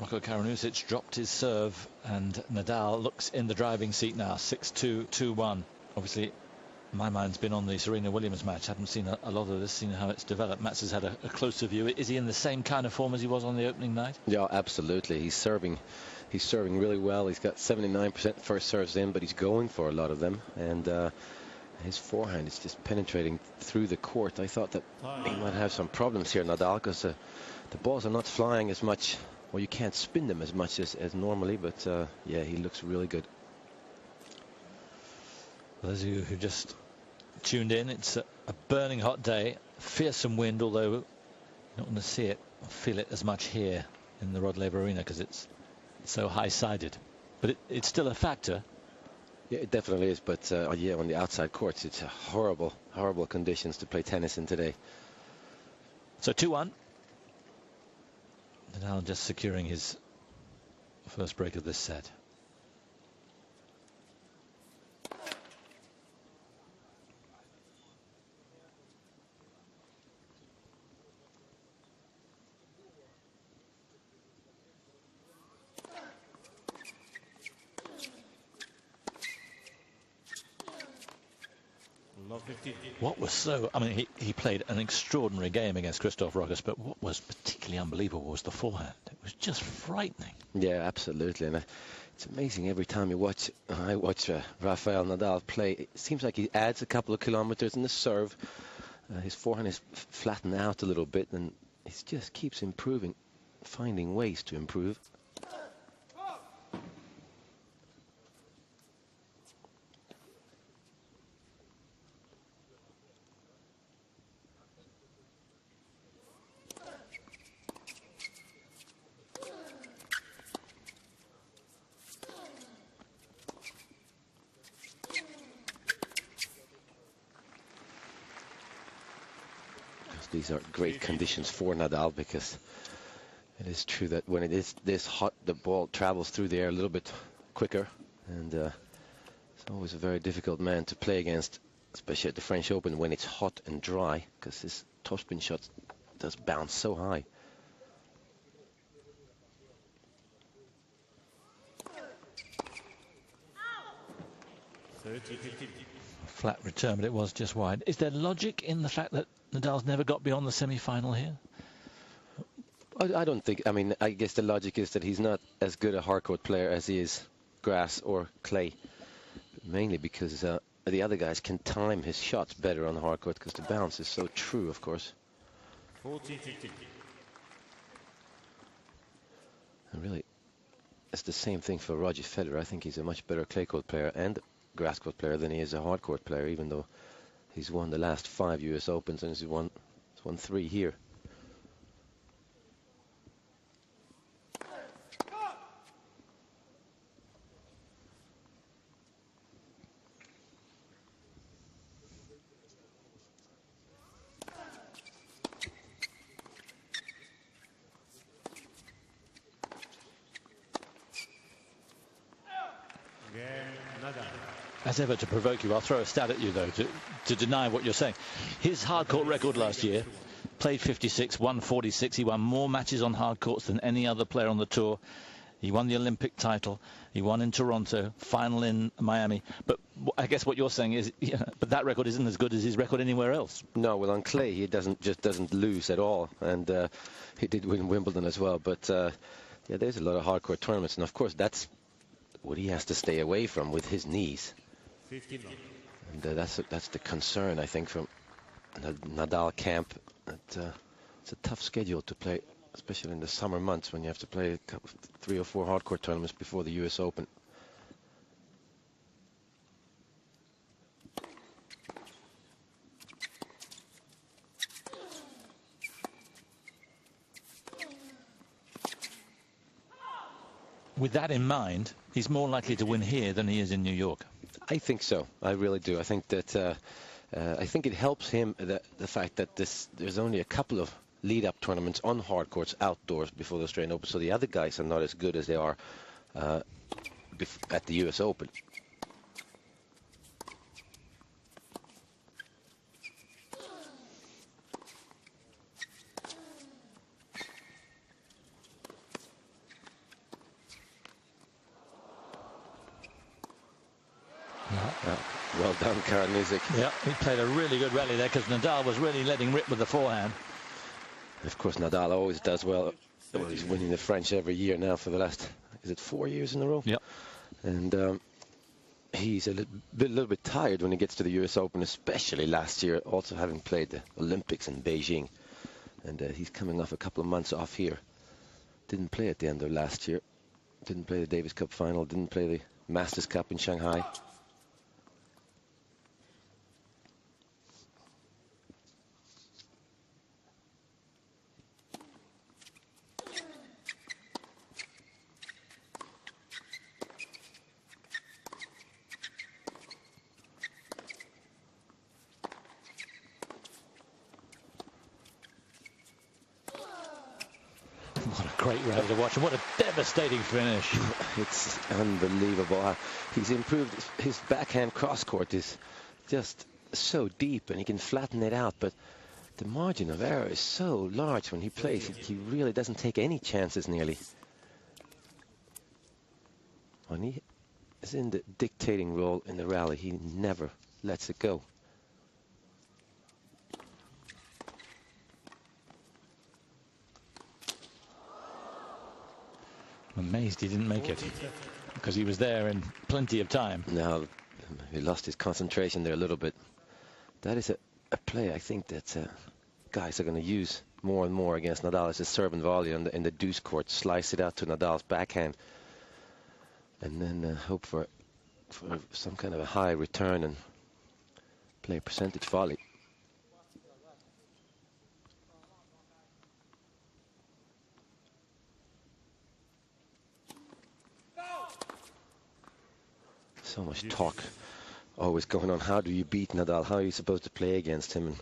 Roko Karanusic dropped his serve, and Nadal looks in the driving seat now. 6-2, 2-1. Obviously, my mind's been on the Serena Williams match. I haven't seen a lot of this, seen how it's developed. Mats has had a closer view. Is he in the same kind of form as he was on the opening night? Yeah, absolutely. He's serving really well. He's got 79% first serves in, but he's going for a lot of them. And his forehand is just penetrating through the court. I thought that he might have some problems here, Nadal, because the balls are not flying as much. Well, you can't spin them as much as normally, but yeah, he looks really good. Those of you who just tuned in, it's a burning hot day, fearsome wind, although you're not going to see it or feel it as much here in the Rod Laver Arena because it's so high-sided. But it's still a factor. Yeah, it definitely is, but yeah, on the outside courts, it's horrible conditions to play tennis in today. So 2-1. Nadal just securing his first break of this set. What was so, I mean, he played an extraordinary game against Christoph Rogas, but what was particularly unbelievable was the forehand. It was just frightening. Yeah, absolutely. And it's amazing every time I watch Rafael Nadal play. It seems like he adds a couple of kilometers in the serve. His forehand is flattened out a little bit, and he just keeps improving, finding ways to improve. These are great conditions for Nadal, because it is true that when it is this hot, the ball travels through the air a little bit quicker, and it's always a very difficult man to play against, especially at the French Open when it's hot and dry, because his topspin shot does bounce so high. Flat return, but it was just wide. Is there logic in the fact that Nadal's never got beyond the semi-final here? I don't think. I mean, I guess the logic is that he's not as good a hardcourt player as he is grass or clay. Mainly because the other guys can time his shots better on the hardcourt, because the bounce is so true, of course. And really, it's the same thing for Roger Federer. I think he's a much better clay court player and grass court player than he is a hardcourt player, even though he's won the last 5 US Opens and he's won 3 here. As ever, to provoke you, I'll throw a stat at you, though, to deny what you're saying. His hardcourt record last year, played 56, won 46. He won more matches on hard courts than any other player on the tour. He won the Olympic title. He won in Toronto, final in Miami. But I guess what you're saying is, yeah, but that record isn't as good as his record anywhere else. No, well, on clay, he doesn't lose at all. And he did win Wimbledon as well. But yeah, there's a lot of hardcourt tournaments. And, of course, that's what he has to stay away from with his knees. And that's the concern, I think, from the Nadal camp. That it's a tough schedule to play, especially in the summer months when you have to play 3 or 4 hardcourt tournaments before the US Open. With that in mind, he's more likely to win here than he is in New York. I think so. I really do. I think that I think it helps him the fact that there's only a couple of lead-up tournaments on hard courts outdoors before the Australian Open, so the other guys are not as good as they are at the US Open. Well done, Karanusic. Yeah, he played a really good rally there because Nadal was really letting rip with the forehand. Of course, Nadal always does well. He's winning the French every year now for the last, is it 4 years in a row? Yep. And he's a little bit tired when he gets to the US Open, especially last year, also having played the Olympics in Beijing. And he's coming off a couple of months off here. Didn't play at the end of last year. Didn't play the Davis Cup final. Didn't play the Masters Cup in Shanghai. What a great rally to watch, and what a devastating finish. It's unbelievable. He's improved. His backhand cross-court is just so deep, and he can flatten it out, but the margin of error is so large when he plays. He really doesn't take any chances nearly. When he is in the dictating role in the rally, he never lets it go. I'm amazed he didn't make it because he was there in plenty of time. Now, he lost his concentration there a little bit. That is a play I think that guys are going to use more and more against Nadal. It's a serve and volley in the deuce court. Slice it out to Nadal's backhand. And then hope for some kind of a high return and play a percentage volley. So much talk always going on. How do you beat Nadal? How are you supposed to play against him? And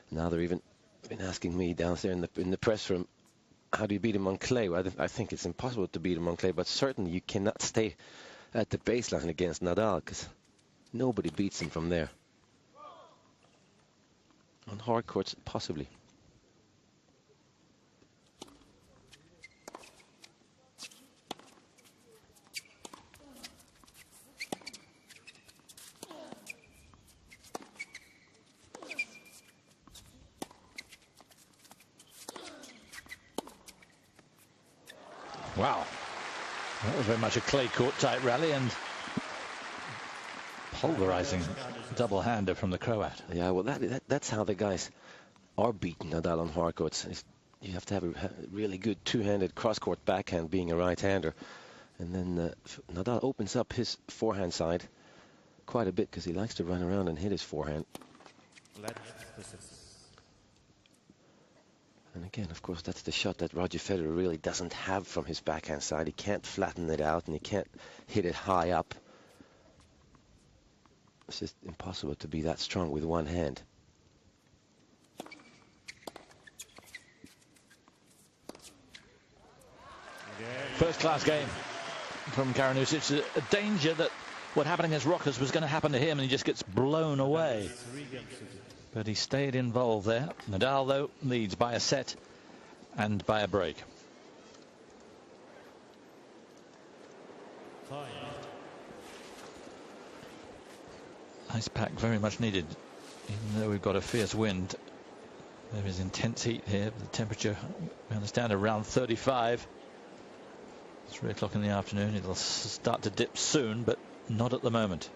now they're even been asking me downstairs in the press room, how do you beat him on clay? Well, I think it's impossible to beat him on clay, but certainly you cannot stay at the baseline against Nadal because nobody beats him from there. On hard courts, possibly. Wow, that was very much a clay court type rally and pulverizing double-hander from the Croat. Yeah, well, that's how the guys are beating Nadal on hard courts. You have to have a really good two-handed cross-court backhand, being a right-hander. And then Nadal opens up his forehand side quite a bit because he likes to run around and hit his forehand. And again, of course, that's the shot that Roger Federer really doesn't have from his backhand side. He can't flatten it out and he can't hit it high up. It's just impossible to be that strong with one hand. First-class game from Karanusic. A danger that what happened against Roko was going to happen to him, and he just gets blown away. But he stayed involved there. Nadal, though, leads by a set and by a break. Ice pack very much needed, even though we've got a fierce wind. There is intense heat here. The temperature, we understand, around 35. 3 o'clock in the afternoon. It'll start to dip soon, but not at the moment.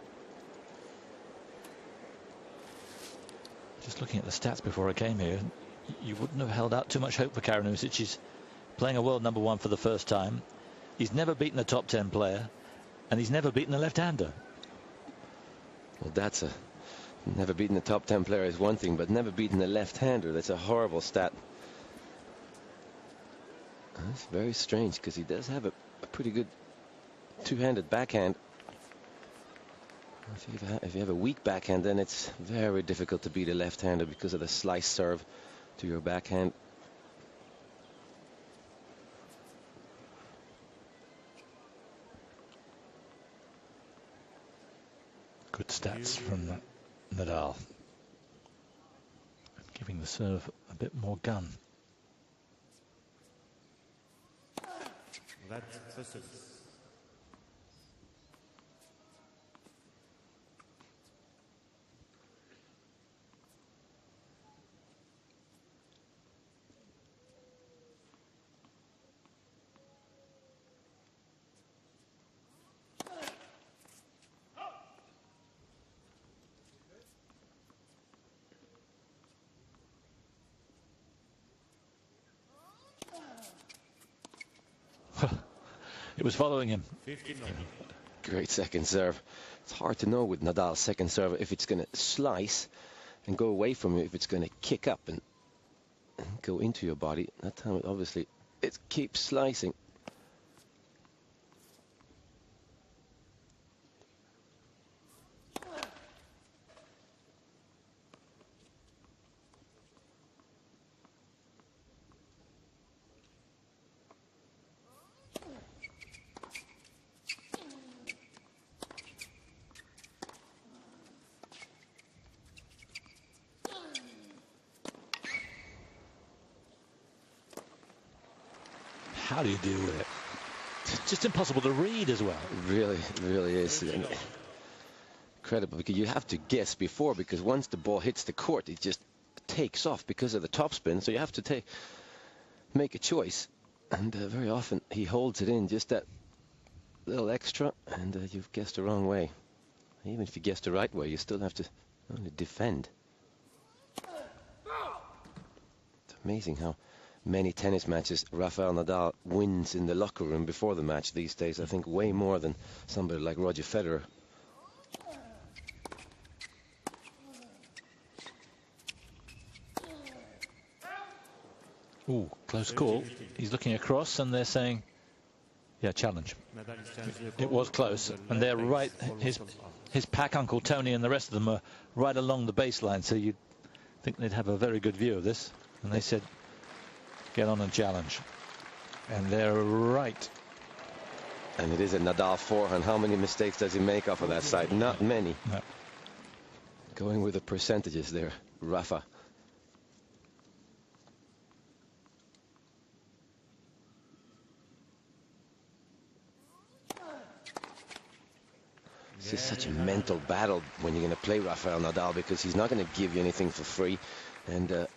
Just looking at the stats before I came here, you wouldn't have held out too much hope for Karanusic. He's playing a world #1 for the first time. He's never beaten a top 10 player, and he's never beaten a left-hander. Well, that's never beaten a top 10 player is one thing, but never beaten a left-hander, that's a horrible stat. That's very strange because he does have a pretty good two-handed backhand. If you have a weak backhand, then it's very difficult to beat a left-hander because of the slice serve to your backhand. Good stats from Nadal. Giving the serve a bit more gun. It was following him. Great second serve. It's hard to know with Nadal's second serve if it's going to slice and go away from you, if it's going to kick up and go into your body. That time, obviously, it keeps slicing. How do you deal with it? It's just impossible to read as well. It really is. Incredible, because you have to guess before, because once the ball hits the court, it just takes off because of the topspin. So you have to make a choice. And very often he holds it in just that little extra, and you've guessed the wrong way. Even if you guess the right way, you still have to only defend. It's amazing how many tennis matches Rafael Nadal wins in the locker room before the match these days. I think way more than somebody like Roger Federer. Ooh, close call. He's looking across and they're saying, yeah, challenge. It was close. And they're right, his pack uncle Tony and the rest of them are right along the baseline. So you'd think they'd have a very good view of this. And they said, get on and challenge. And they're right. And it is a Nadal forehand. How many mistakes does he make off of that side? Not many. No. Going with the percentages there, Rafa. This is such a mental battle when you're going to play Rafael Nadal, because he's not going to give you anything for free. And the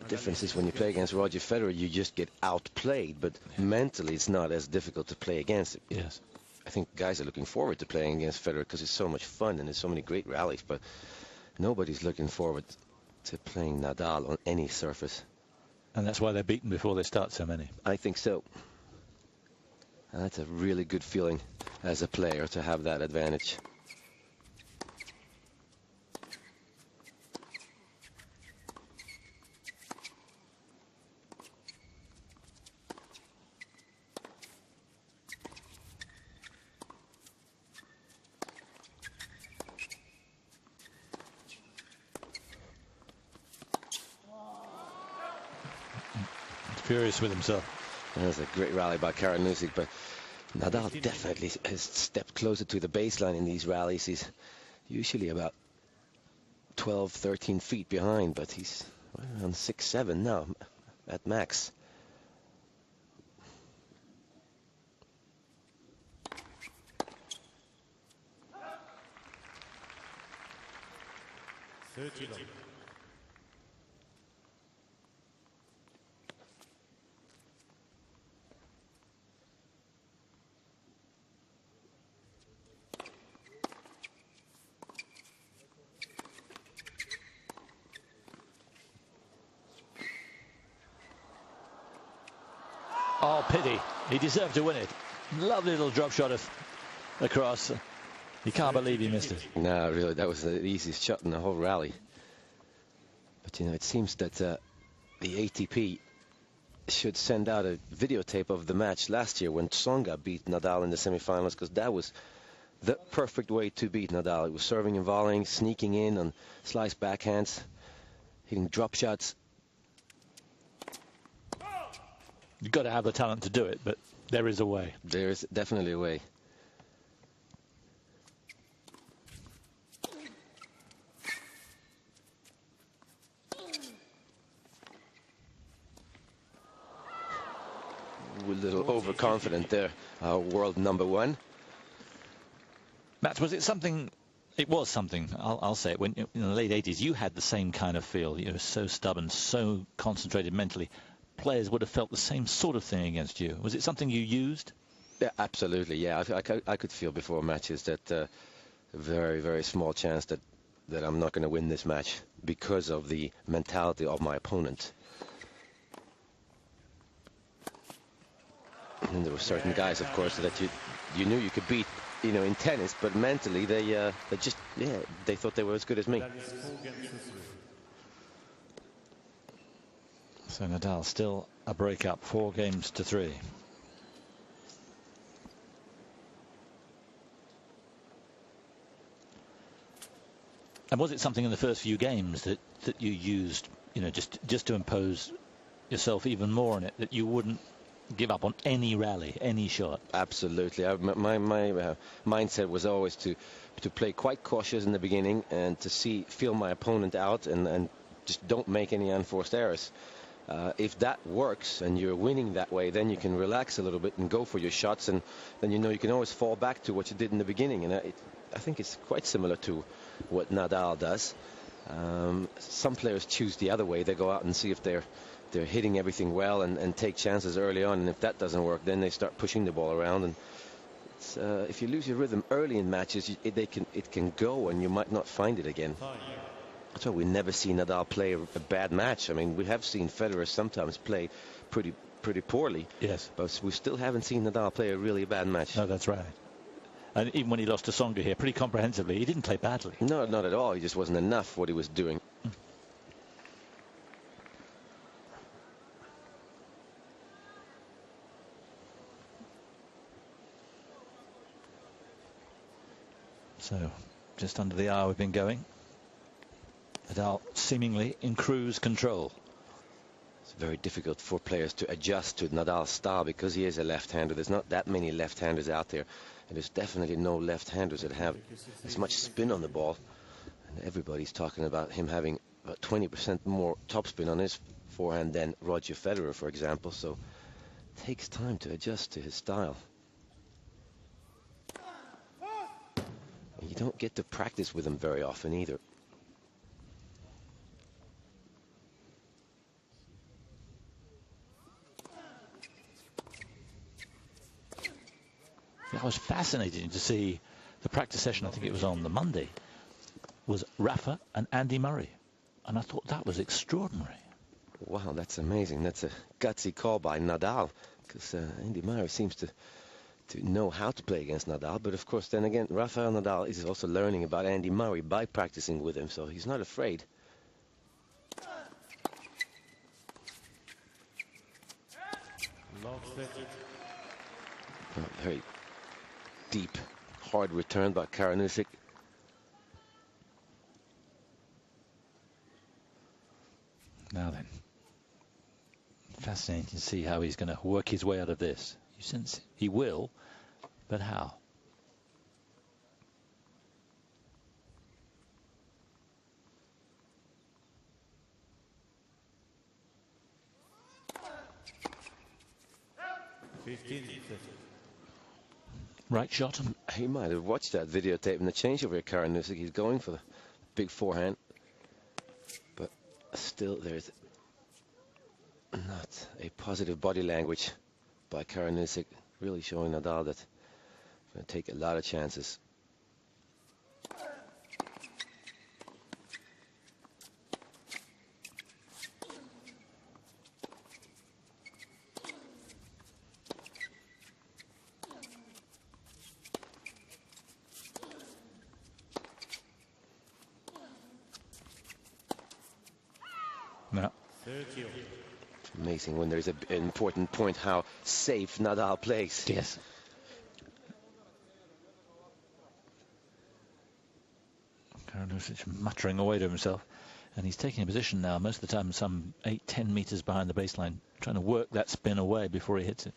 difference is when you play against Roger Federer, you just get outplayed. But mentally, it's not as difficult to play against him. Yes. I think guys are looking forward to playing against Federer because it's so much fun and there's so many great rallies. But nobody's looking forward to playing Nadal on any surface. And that's why they're beaten before they start so many. I think so. And that's a really good feeling as a player to have that advantage. Furious with himself. That's a great rally by Karanusic, but Nadal definitely has stepped closer to the baseline in these rallies. He's usually about 12, 13 feet behind, but he's around 6, 7 now at max. Oh, pity. He deserved to win it. Lovely little drop shot across. You can't believe he missed it. No, really, that was the easiest shot in the whole rally. But, you know, it seems that the ATP should send out a videotape of the match last year when Tsonga beat Nadal in the semifinals, because that was the perfect way to beat Nadal. It was serving and volleying, sneaking in on slice backhands, hitting drop shots. You've got to have the talent to do it, but there is a way. There is definitely a way. A little overconfident there, world number one. Matt, was it something? It was something. I'll say it. When in the late 80s, you had the same kind of feel. You were so stubborn, so concentrated mentally. Players would have felt the same sort of thing against you. Was it something you used? Yeah, absolutely. Yeah, I could feel before matches that a very, very small chance that I'm not going to win this match because of the mentality of my opponent. And there were certain guys, of course, that you knew you could beat, you know, in tennis, but mentally they just, yeah, they thought they were as good as me. So Nadal still a break-up, 4-3. And was it something in the first few games that you used, you know, just to impose yourself even more on it, that you wouldn't give up on any rally, any shot? Absolutely. My mindset was always to play quite cautious in the beginning and to feel my opponent out and just don't make any unforced errors. If that works and you're winning that way, then you can relax a little bit and go for your shots, and then you know you can always fall back to what you did in the beginning. And I think it's quite similar to what Nadal does. Some players choose the other way. They go out and see if they're hitting everything well and take chances early on, and if that doesn't work, then they start pushing the ball around. And if you lose your rhythm early in matches, it can go and you might not find it again. That's why we never see Nadal play a bad match. I mean, we have seen Federer sometimes play pretty poorly. Yes. But we still haven't seen Nadal play a really bad match. No, that's right. And even when he lost to Tsonga here, pretty comprehensively, he didn't play badly. No, not at all. He just wasn't enough what he was doing. So, just under the hour we've been going. Nadal seemingly in cruise control. It's very difficult for players to adjust to Nadal's style because he is a left-hander. There's not that many left-handers out there. And there's definitely no left-handers that have as much spin on the ball. And everybody's talking about him having about 20% more topspin on his forehand than Roger Federer, for example. So it takes time to adjust to his style. And you don't get to practice with him very often either. It was fascinating to see the practice session. I think it was on the Monday. Was Rafa and Andy Murray, and I thought that was extraordinary. Wow, that's amazing. That's a gutsy call by Nadal, because Andy Murray seems to know how to play against Nadal. But of course, then again, Rafael Nadal is also learning about Andy Murray by practicing with him, so he's not afraid. Very deep, hard return by Karanusic. Now then, fascinating to see how he's going to work his way out of this. You sense he will, but how? Right shot. He might have watched that videotape in the changeover here, Karanusic. He's going for the big forehand. But still, there's not a positive body language by Karanusic, really showing Nadal that he's going to take a lot of chances. No. It's amazing when there's an important point how safe Nadal plays. Yes. Karanusic muttering away to himself, and he's taking a position now most of the time some 8-10 meters behind the baseline, trying to work that spin away before he hits it.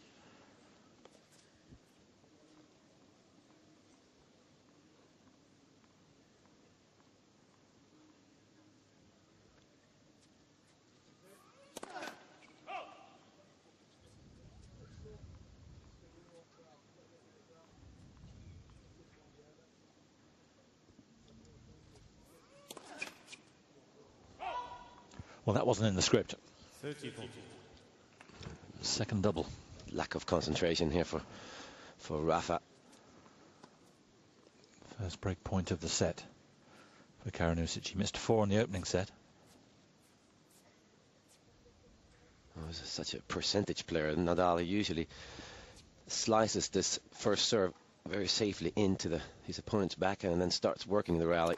Well, that wasn't in the script. Second double. Lack of concentration here for Rafa. First break point of the set for Karanusic. He missed 4 in the opening set. Oh, he's such a percentage player. Nadal usually slices this first serve very safely into his opponent's backhand and then starts working the rally.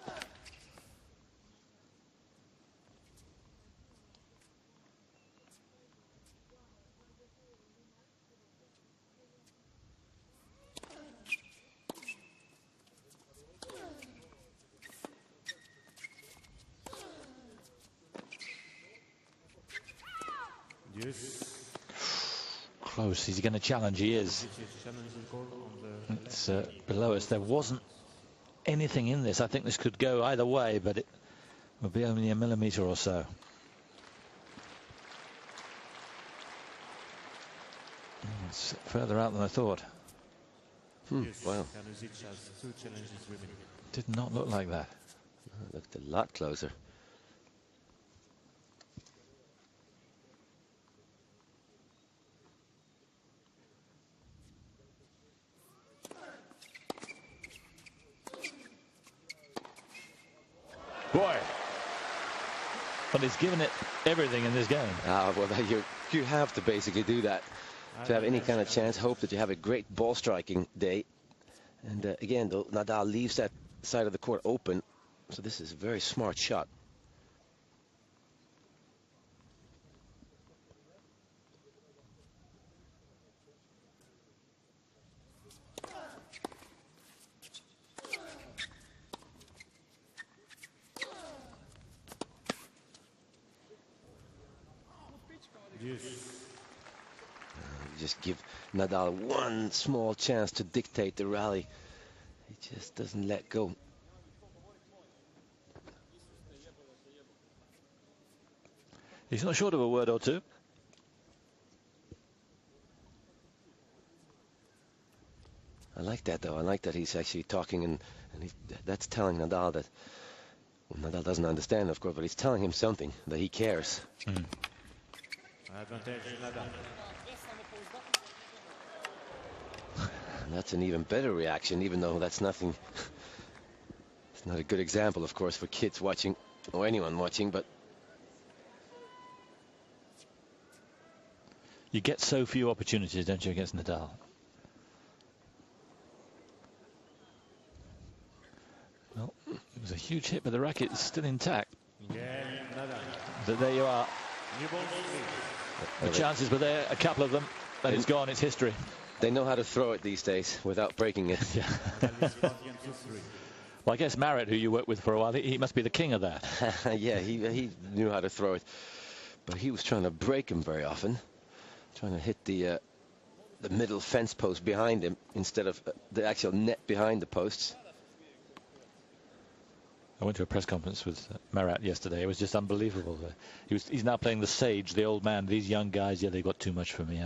Close. He's going to challenge. He is. It's below us. There wasn't anything in this. I think this could go either way, but it will be only a millimetre or so. It's further out than I thought. Wow. Did not look like that. It looked a lot closer. Boy. But he's given it everything in this game. Well, you have to basically do that to have any kind of chance. Hope that you have a great ball striking day. And again, though, Nadal leaves that side of the court open. So this is a very smart shot. Just give Nadal one small chance to dictate the rally. He just doesn't let go. He's not short of a word or two. I like that, though. I like that he's actually talking, and that's telling Nadal that, well, Nadal doesn't understand, of course, but he's telling him something, that he cares. And that's an even better reaction, even though that's nothing. It's not a good example, of course, for kids watching or anyone watching, but you get so few opportunities, don't you, against Nadal? Well, it was a huge hit, but the racket is still intact. But there you are. The chances were there, a couple of them, but it's gone, it's history. They know how to throw it these days without breaking it. Yeah. Well, I guess Marat, who you worked with for a while, he must be the king of that. Yeah, he knew how to throw it, but he was trying to break him very often, trying to hit the middle fence post behind him instead of the actual net behind the posts. I went to a press conference with Marat yesterday. It was just unbelievable. He's now playing the sage, the old man. These young guys, yeah, they've got too much for me.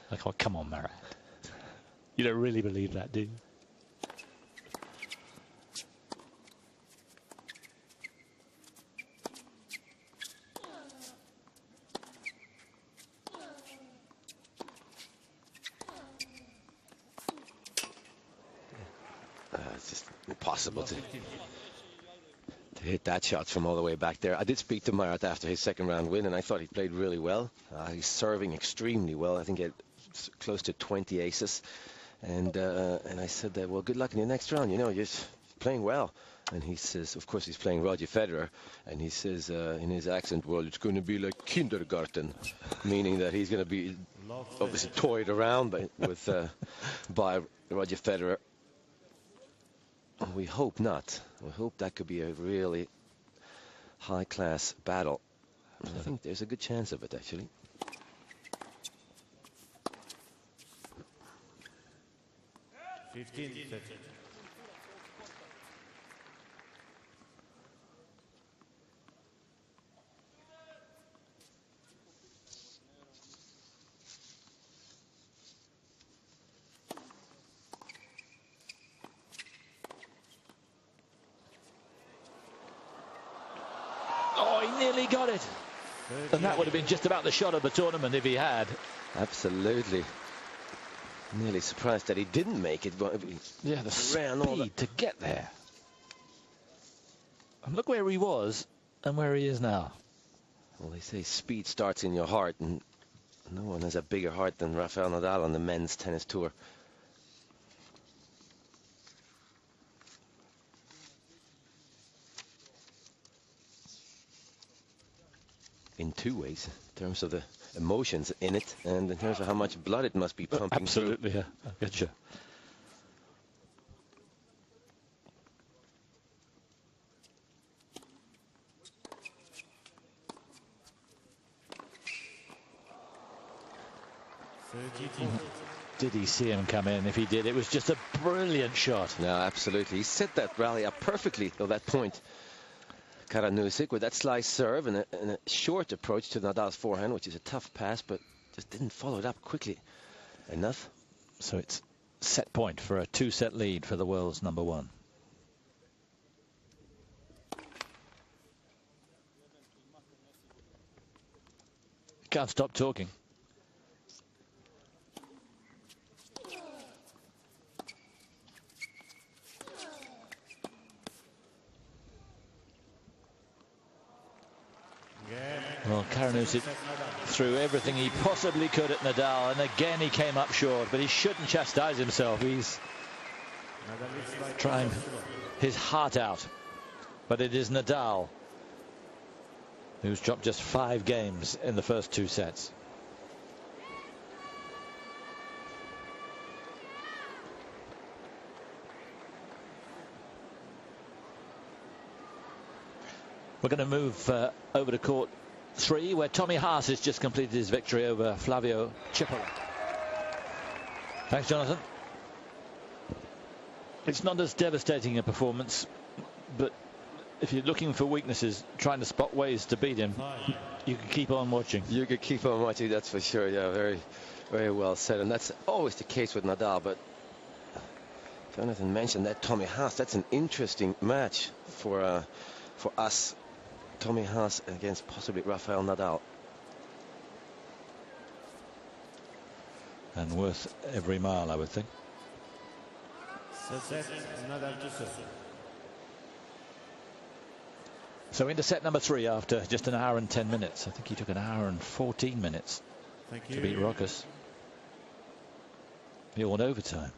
Like, oh, come on, Marat. You don't really believe that, do you? It's just impossible to hit that shot from all the way back there. I did speak to Marat after his second round win, and I thought he played really well. He's serving extremely well. I think he had close to 20 aces. And I said, well, good luck in your next round. You know, you're playing well. And he says, of course, he's playing Roger Federer. And he says in his accent, well, it's going to be like kindergarten, meaning that he's going to be obviously toyed around by Roger Federer. We hope not. We hope that could be a really high-class battle. I think there's a good chance of it, actually. Oh, he nearly got it. And that would have been just about the shot of the tournament if he had. Absolutely. Nearly surprised that he didn't make it. But yeah, the speed to get there. And look where he was and where he is now. Well, they say speed starts in your heart, and No one has a bigger heart than Rafael Nadal on the men's tennis tour. In two ways, in terms of the emotions in it, and in terms of how much blood it must be pumping. Absolutely, yeah. I get you. Did he see him come in? If he did, it was just a brilliant shot. No, absolutely. He set that rally up perfectly till that point. Karanusic with that slice serve and a short approach to Nadal's forehand, which is a tough pass, but just didn't follow it up quickly enough. So it's set point for a 2-set lead for the world's number one. Can't stop talking. Well, Karanusic threw everything he possibly could at Nadal, and again he came up short, but he shouldn't chastise himself. He's trying his heart out. But it is Nadal who's dropped just 5 games in the first 2 sets. We're going to move over to court 3, where Tommy Haas has just completed his victory over Flavio Cipolla. Thanks, Jonathan. It's not as devastating a performance, but if you're looking for weaknesses, trying to spot ways to beat him, you can keep on watching. You could keep on watching, that's for sure. Yeah, very, very well said. And that's always the case with Nadal. But Jonathan mentioned that Tommy Haas. That's an interesting match for us. Tommy Haas against possibly Rafael Nadal. And worth every mile, I would think. So into set number 3 after just an hour and 10 minutes. I think he took an hour and 14 minutes to beat Roko. He won overtime.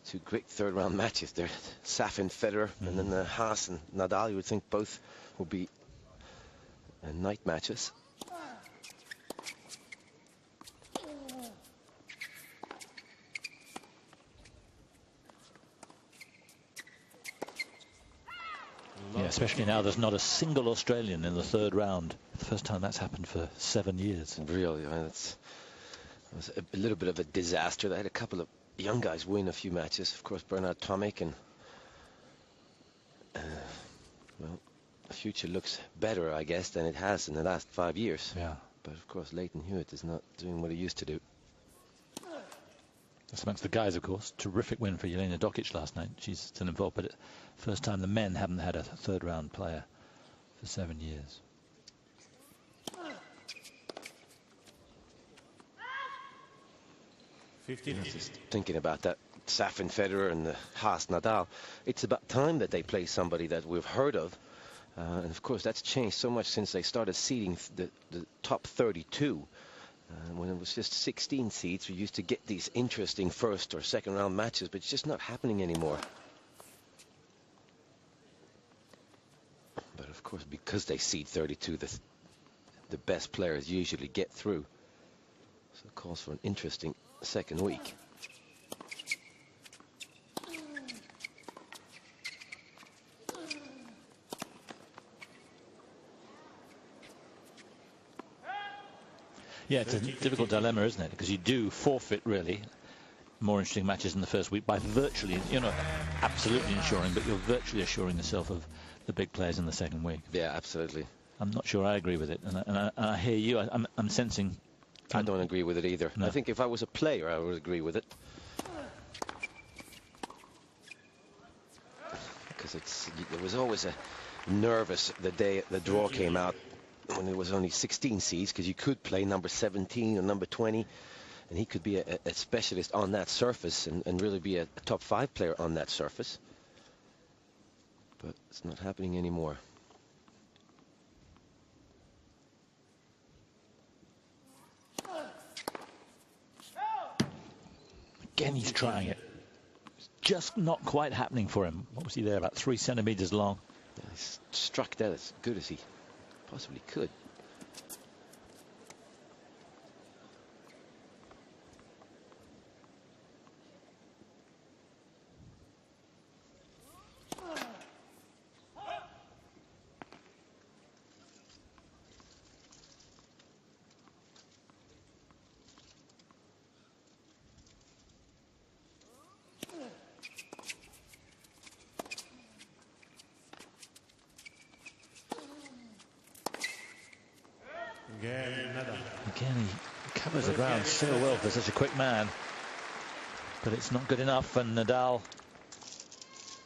Two great third-round matches there. Safin, Federer, and then Haas and Nadal. You would think both will be night matches. Yeah, especially now there's not a single Australian in the 3rd round. The first time that's happened for 7 years. Really, it was a little bit of a disaster. They had a couple of young guys win a few matches. Of course, Bernard Tomic, and well, the future looks better, I guess, than it has in the last 5 years. Yeah. But of course, Leighton Hewitt is not doing what he used to do. That's amongst the guys, of course. Terrific win for Jelena Dokic last night. She's still involved, but first time the men haven't had a 3rd round player for 7 years. Just thinking about that, Safin, Federer, and the Haas, Nadal. It's about time that they play somebody that we've heard of. And of course, that's changed so much since they started seeding the top 32. When it was just 16 seeds, we used to get these interesting 1st or 2nd round matches, but it's just not happening anymore. But of course, because they seed 32, the best players usually get through. So it calls for an interesting 2nd week. Yeah, it's a difficult dilemma, isn't it? Because you do forfeit, really, more interesting matches in the first week by virtually, you're not absolutely ensuring, but you're virtually assuring yourself of the big players in the 2nd week. Yeah, absolutely. I'm not sure I agree with it, and I hear you. I'm sensing. I don't agree with it either. No. I think if I was a player, I would agree with it. Because there was always a nervous the day the draw came out when it was only 16 seeds, because you could play number 17 or number 20, and he could be a specialist on that surface and really be a top 5 player on that surface. But it's not happening anymore. Again, he's trying it. It's just not quite happening for him. What was he there, about 3 centimeters long? Yeah, he's struck that as good as he possibly could. Again, he covers the ground so well for such a quick man. But it's not good enough, and Nadal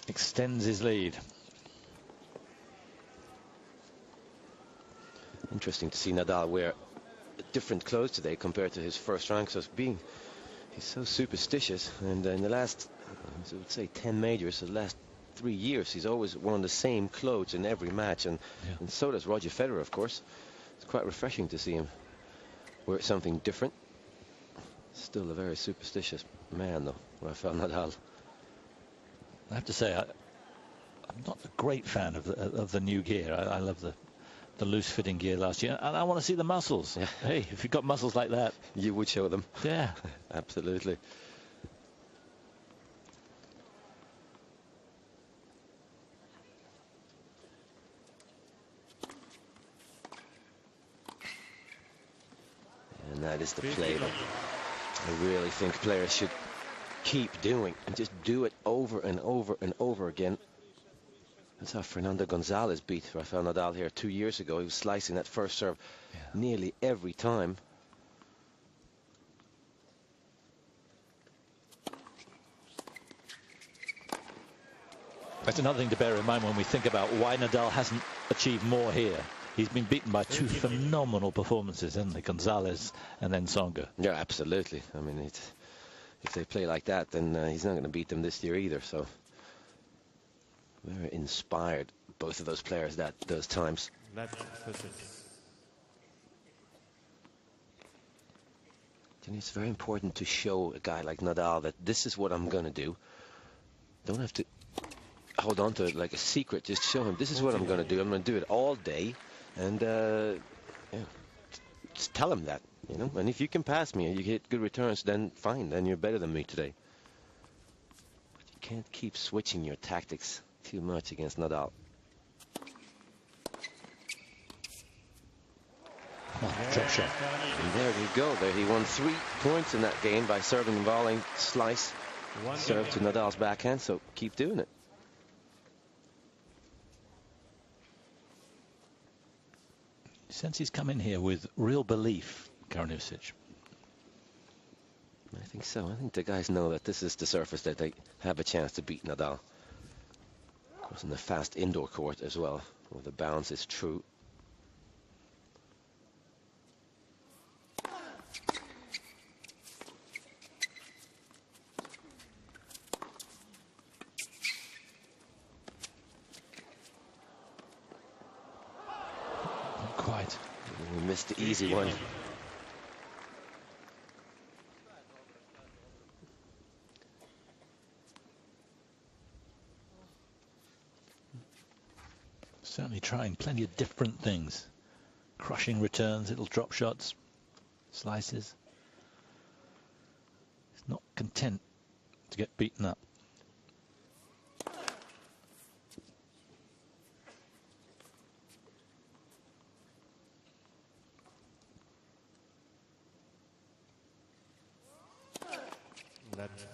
extends his lead. Interesting to see Nadal wear different clothes today compared to his first round. So he's so superstitious, and in the last, I would say, 10 majors, the last 3 years, he's always worn the same clothes in every match, and so does Roger Federer, of course. It's quite refreshing to see him wear something different. Still a very superstitious man, though, Rafael Nadal. I have to say, I'm not a great fan of the new gear. I love the loose-fitting gear last year, and I want to see the muscles. Yeah. Hey, if you've got muscles like that, you would show them. Yeah. Absolutely. And that is the play that I really think players should keep doing, and just do it over and over and over again. That's how Fernando Gonzalez beat Rafael Nadal here 2 years ago. He was slicing that first serve nearly every time. That's another thing to bear in mind when we think about why Nadal hasn't achieved more here. He's been beaten by 2 phenomenal performances, hasn't he? Gonzalez and then Tsonga. Yeah, absolutely. I mean, if they play like that, then he's not going to beat them this year either. So very inspired, both of those players those times. And it's very important to show a guy like Nadal that this is what I'm going to do. Don't have to hold on to it like a secret. Just show him this is what I'm going to do. I'm going to do it all day. And just tell him that, you know. And if you can pass me and you get good returns, then fine. Then you're better than me today. But you can't keep switching your tactics too much against Nadal. Drop shot. And there you go. There he won 3 points in that game by serving and volleying slice serve to Nadal's backhand. So keep doing it. Since he's come in here with real belief, Karanusic. I think so. I think the guys know that this is the surface that they have a chance to beat Nadal. Of course, in the fast indoor court as well, where the bounce is true. Quite. We missed the easy one. Certainly trying plenty of different things. Crushing returns, little drop shots, slices. He's not content to get beaten up.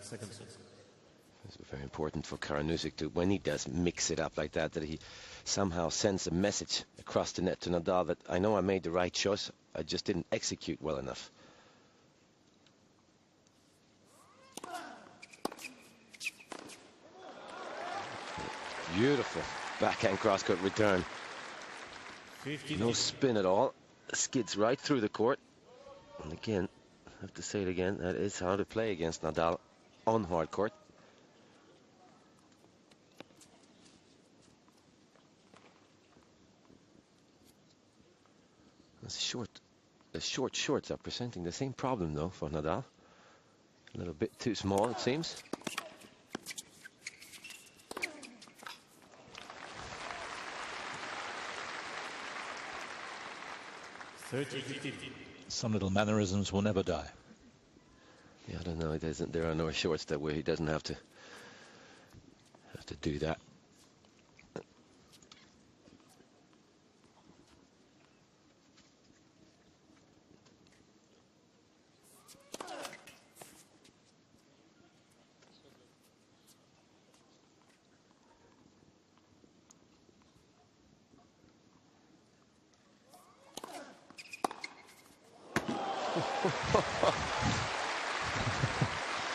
It's very important for Karanusic to, when he does mix it up like that, that he somehow sends a message across the net to Nadal that I know I made the right choice, I just didn't execute well enough. Beautiful backhand cross-court return. No spin at all. Skids right through the court. And again, have to say it again. That is how to play against Nadal on hard court. The short shorts are presenting the same problem, though, for Nadal. A little bit too small, it seems. Some little mannerisms will never die. Yeah, I don't know. There are no shorts that way he doesn't have to do that.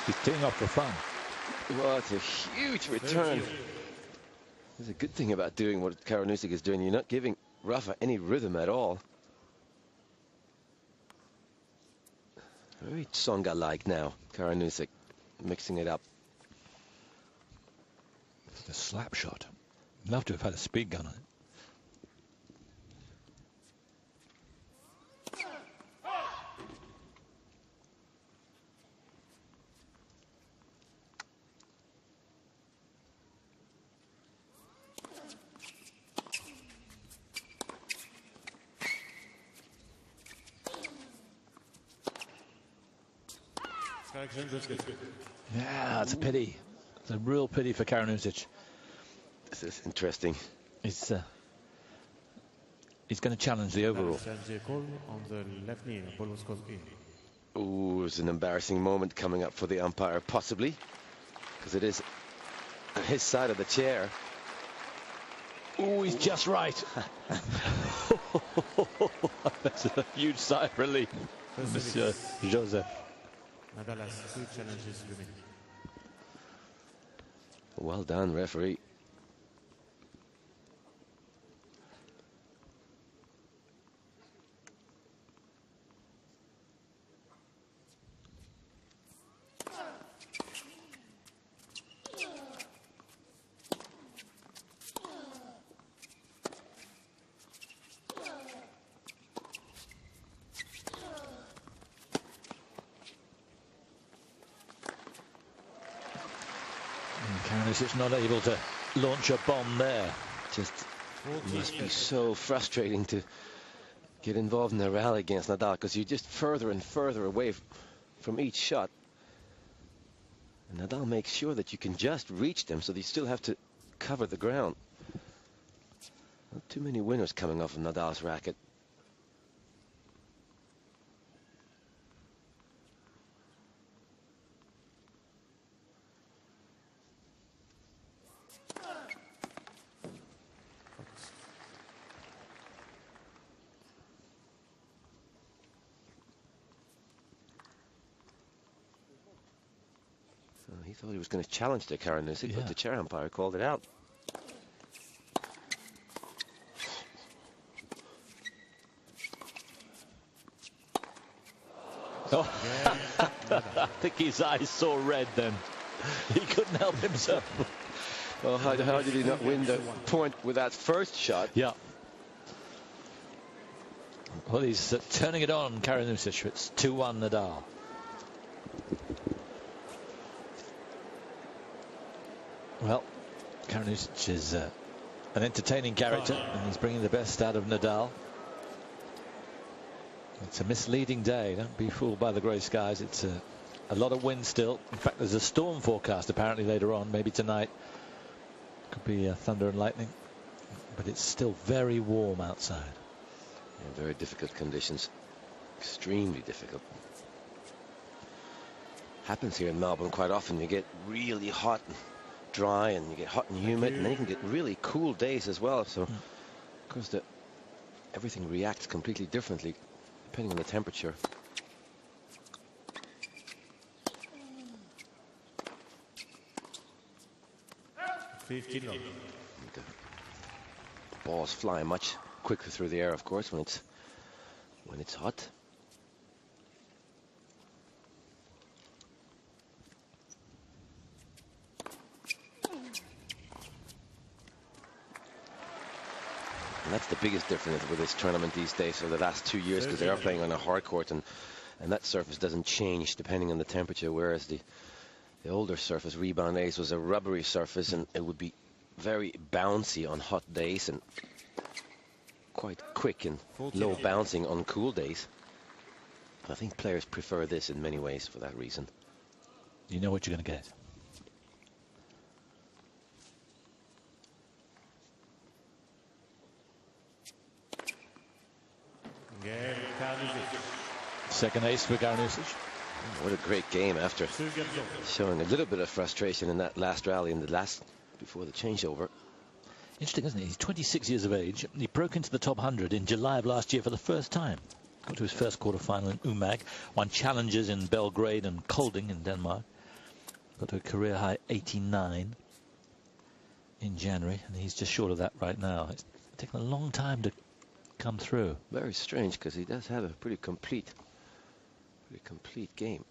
He's teeing off for fun. Well, it's a huge return. There's a good thing about doing what Karanusic is doing. You're not giving Rafa any rhythm at all. Very Tsonga-like now, Karanusic, mixing it up. The slap shot. Love to have had a speed gun on it. Yeah, it's a pity. It's a real pity for Karanusic. This is interesting. He's going to challenge the overall. Ooh, it's an embarrassing moment coming up for the umpire, possibly, because it is his side of the chair. Ooh, he's just right. That's a huge sigh of relief, Monsieur Joseph. Nadal has 2 challenges remaining. Well done, referee. Karanusic not able to launch a bomb there. Just must be so frustrating to get involved in a rally against Nadal, because you're just further and further away from each shot. And Nadal makes sure that you can just reach them, so that you still have to cover the ground. Not too many winners coming off of Nadal's racket. He thought he was going to challenge the Karanusic, but the chair umpire called it out. Oh. I think his eyes saw red then. He couldn't help himself. Well, how did he not win the point with that first shot? Yeah. Well, he's turning it on, Karanusic. It's 2-1 Nadal. Well, Karanusic is an entertaining character, and he's bringing the best out of Nadal. It's a misleading day. Don't be fooled by the grey skies. It's a lot of wind still. In fact, there's a storm forecast apparently later on, maybe tonight. Could be thunder and lightning. But it's still very warm outside. Yeah, very difficult conditions. Extremely difficult. Happens here in Melbourne quite often. You get really hot and dry, and you get hot and humid, and then you can get really cool days as well. So, of course, everything reacts completely differently depending on the temperature. The balls fly much quicker through the air, of course, when it's hot. And that's the biggest difference with this tournament these days for the last 2 years, because they are playing on a hard court, and that surface doesn't change depending on the temperature, whereas the older surface, Rebound Ace, was a rubbery surface, and it would be very bouncy on hot days and quite quick and low bouncing on cool days. I think players prefer this in many ways for that reason. You know what you're going to get. Second ace for Karanusic. What a great game after showing a little bit of frustration in that last rally before the changeover. Interesting, isn't it? He's 26 years of age. He broke into the top 100 in July of last year for the first time. Got to his first quarterfinal in Umag. Won challenges in Belgrade and Kolding in Denmark. Got to a career high 89 in January, and he's just short of that right now. It's taken a long time to come through. Very strange, because he does have a pretty complete game.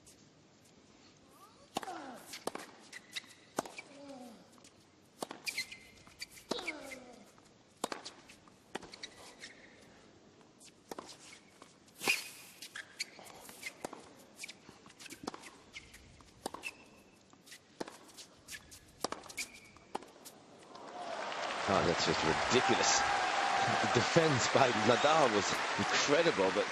Oh, that's just ridiculous. The defense by Nadal was incredible, but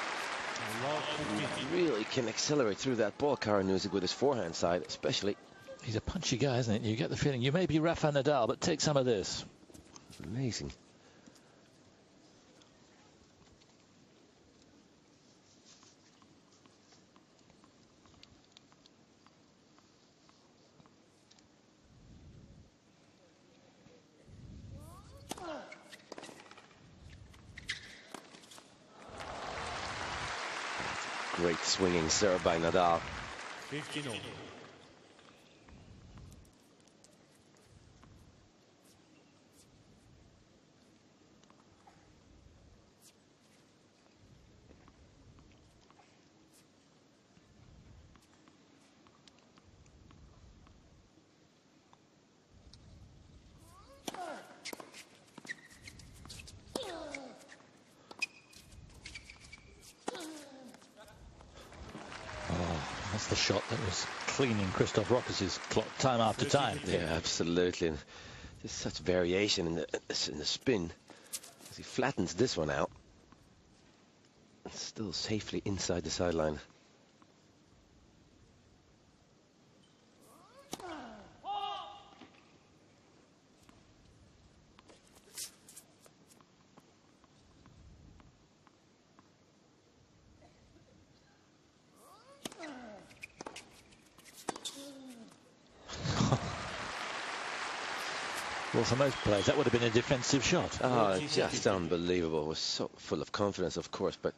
he really can accelerate through that ball, Karanusic, with his forehand side, especially. He's a punchy guy, isn't he? You get the feeling you may be Rafael Nadal, but take some of this. Amazing. Great swinging serve by Nadal. 15-0. That's the shot that was cleaning Christoph Rockes's clock time after time. Yeah, absolutely. And just such variation in the spin as he flattens this one out. It's still safely inside the sideline. Well, for most players, that would have been a defensive shot. Oh, just unbelievable. It was so full of confidence, of course, but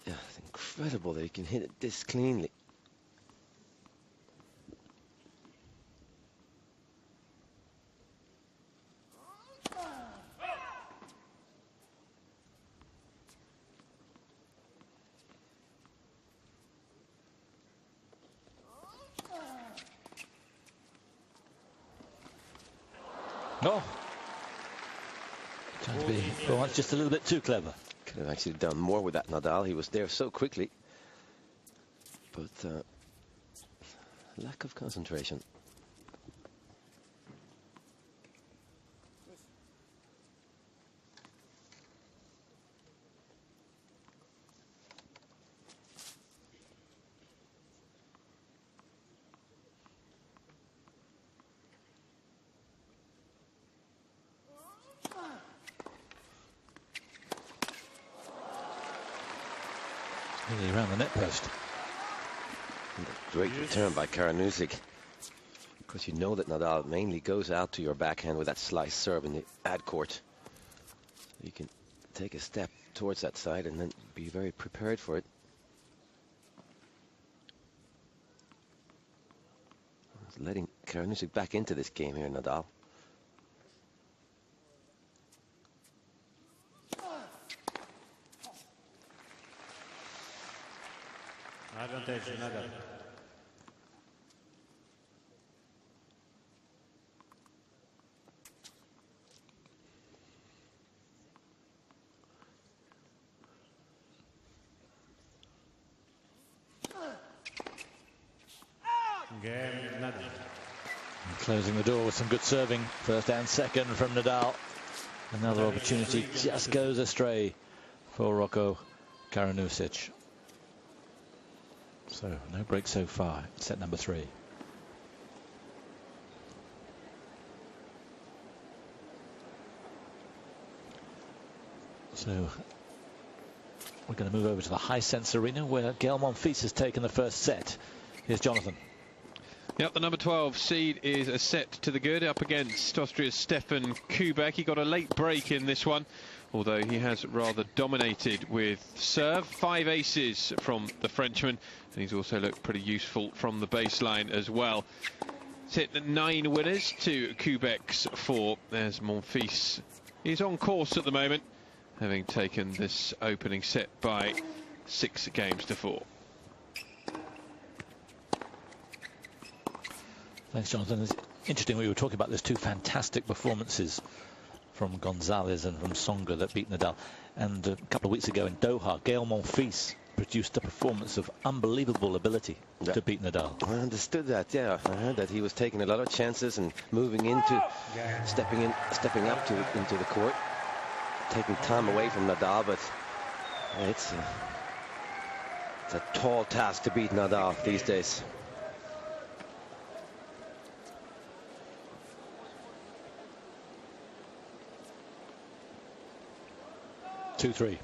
yeah, it's incredible that he can hit it this cleanly. No. Trying to be, for once, just a little bit too clever. Could have actually done more with that Nadal. He was there so quickly. But lack of concentration. Nearly around the net post. Great return by Karanusic. Because you know that Nadal mainly goes out to your backhand with that slice serve in the ad court. You can take a step towards that side and then be very prepared for it. Letting Karanusic back into this game here, Nadal. Advantage, Nadal. Closing the door with some good serving, first and second from Nadal. Another opportunity just goes astray for Roko Karanusic. So no break so far, set number 3. So we're going to move over to the Hisense Arena where Gael Monfils has taken the first set. Here's Jonathan. Yep, the number 12 seed is a set to the good up against Austria's Stefan Kubek. He got a late break in this one, although he has rather dominated with serve. 5 aces from the Frenchman, and he's also looked pretty useful from the baseline as well. It's hit 9 winners to Kubek's 4. There's Monfils. He's on course at the moment, having taken this opening set by 6 games to 4. Thanks, Jonathan. It's interesting, we were talking about those 2 fantastic performances from Gonzalez and from Tsonga that beat Nadal. And a couple of weeks ago in Doha, Gael Monfils produced a performance of unbelievable ability to beat Nadal. I understood that, yeah. I heard that he was taking a lot of chances and moving into, stepping up into the court, taking time away from Nadal, but it's a tall task to beat Nadal these days. 2-3.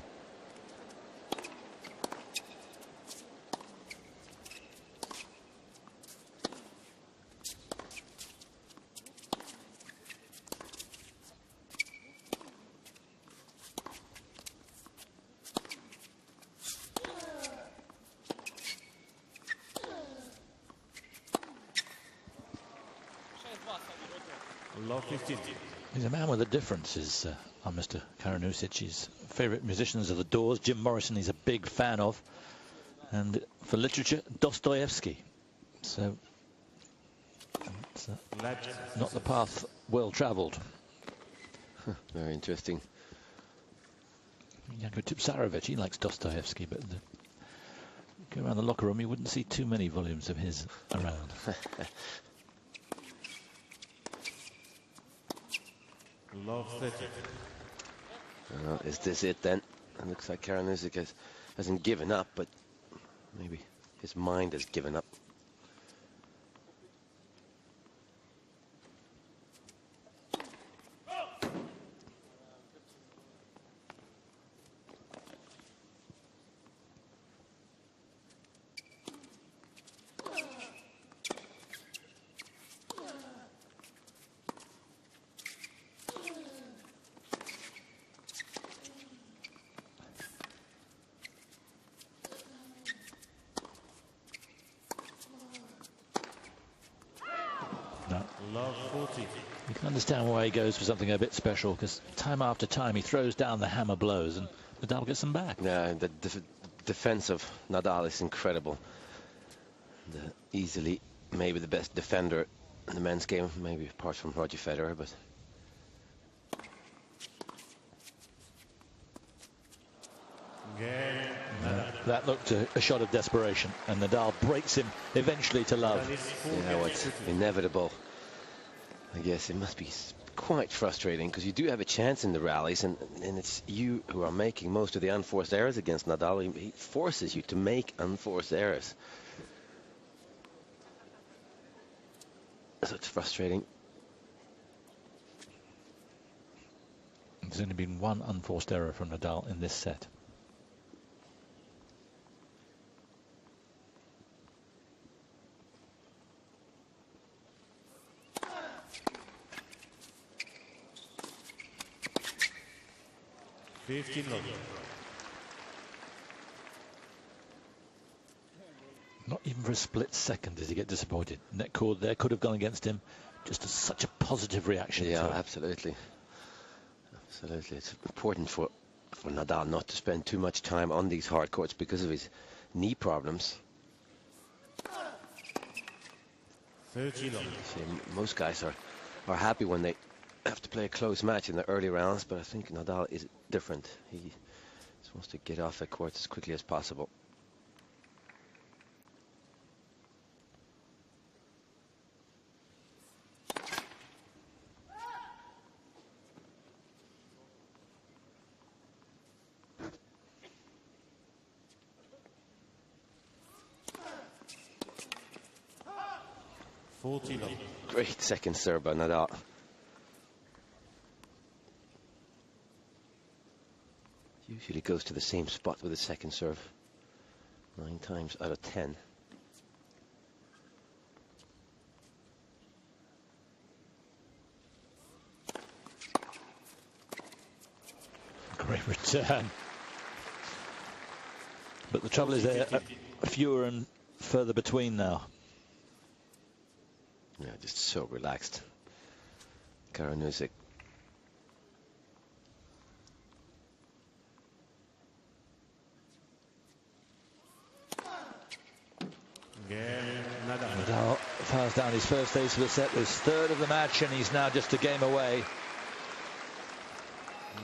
Love 15. He's a man with a difference, is Mr. Karanusic. His favourite musicians are the Doors. Jim Morrison he's a big fan of. And for literature, Dostoevsky. So it's not the path well travelled. Very interesting. Yanko Tipsarevic, he likes Dostoevsky, but go around the locker room, you wouldn't see too many volumes of his around. Love 30. Is this it then? It looks like Karanusic hasn't given up, but maybe his mind has given up. Love 40. You can understand why he goes for something a bit special, because time after time he throws down the hammer blows and Nadal gets them back. Yeah, the defense of Nadal is incredible. Easily maybe the best defender in the men's game, maybe apart from Roger Federer, but that looked a shot of desperation, and Nadal breaks him eventually to love. yeah, what's inevitable. I guess it must be quite frustrating, because you do have a chance in the rallies, and it's you who are making most of the unforced errors against Nadal. He forces you to make unforced errors. So it's frustrating. There's only been one unforced error from Nadal in this set. Not even for a split second did he get disappointed. Net cord there could have gone against him. Just such a positive reaction. Yeah, absolutely. Absolutely. It's important for Nadal not to spend too much time on these hard courts because of his knee problems. 30 long. See, most guys are happy when they have to play a close match in the early rounds, but I think Nadal is different. He just wants to get off the court as quickly as possible. 40 love. Great second serve by Nadal. Usually goes to the same spot with the second serve. 9 times out of 10. Great return. But the trouble is they're fewer and further between now. Yeah, just so relaxed. Karanusic. Nadal. Nadal fires down his first ace of the set, his third of the match, and he's now just a game away.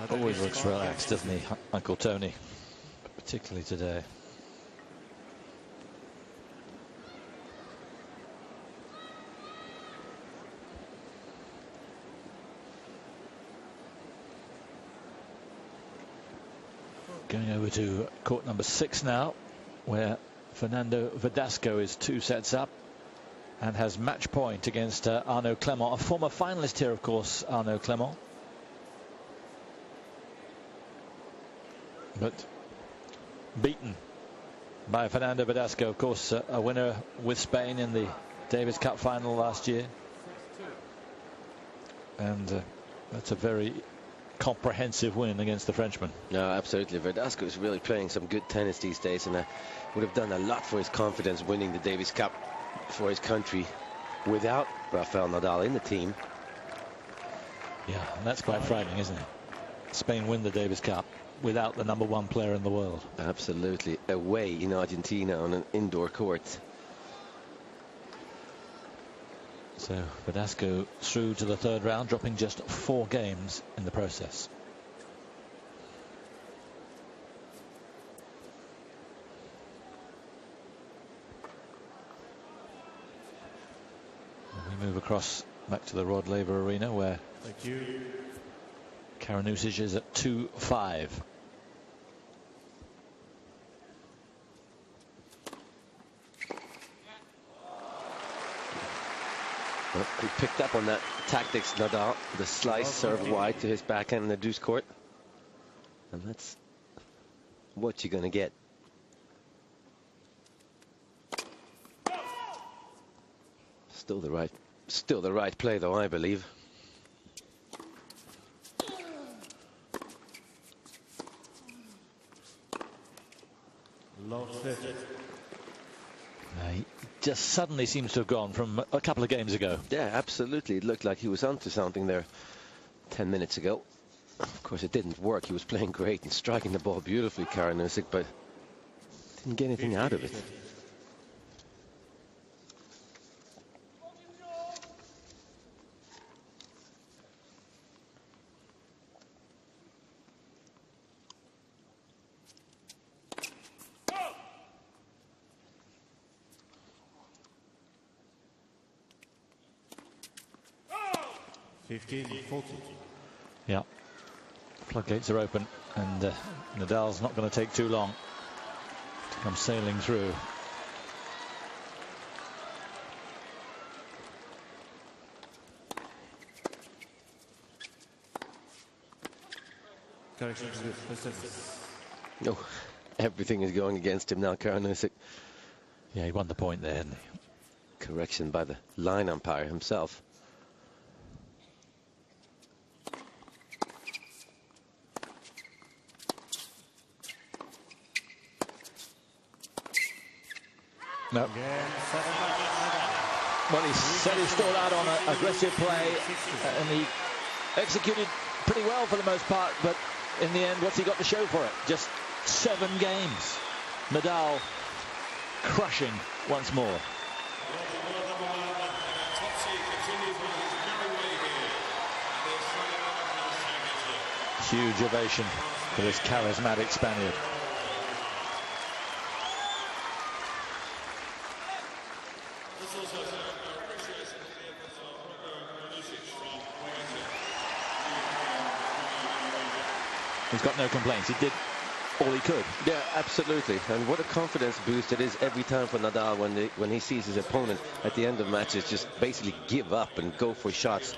Always looks relaxed, doesn't he, Uncle Tony? Particularly today. Going over to court number 6 now, where Fernando Verdasco is 2 sets up and has match point against Arnaud Clément, a former finalist here, of course, Arnaud Clément. But beaten by Fernando Verdasco, of course, a winner with Spain in the Davis Cup final last year. And that's a very comprehensive win against the Frenchman. No, absolutely. Verdasco is really playing some good tennis these days, and would have done a lot for his confidence winning the Davis Cup for his country without Rafael Nadal in the team. Yeah, and that's quite frightening, isn't it? Spain win the Davis Cup without the #1 player in the world. Absolutely. Away in Argentina on an indoor court. So Verdasco through to the 3rd round, dropping just 4 games in the process. And we move across back to the Rod Laver Arena, where Thank you. Karanusic is at 2-5. Well, he picked up on that tactics, Nadal. The slice serve wide to his backhand in the deuce court. And that's what you're going to get. Still the right play, though, I believe. Love 30. He just suddenly seems to have gone from a couple of games ago. Yeah, absolutely. It looked like he was onto something there 10 minutes ago. Of course, it didn't work. He was playing great and striking the ball beautifully, Karanusic, but didn't get anything out of it. Yeah, floodgates are open, and Nadal's not going to take too long to come sailing through. No, everything is going against him now, Karanusic. Yeah, he won the point there, didn't he? Correction by the line umpire himself. No. Well, he said he stalled out on an aggressive play, and he executed pretty well for the most part, but in the end, what's he got to show for it? Just 7 games. Nadal crushing once more. Huge ovation for this charismatic Spaniard. He's got no complaints. He did all he could. Yeah, absolutely. And what a confidence boost it is every time for Nadal when he sees his opponent at the end of matches just basically give up and go for shots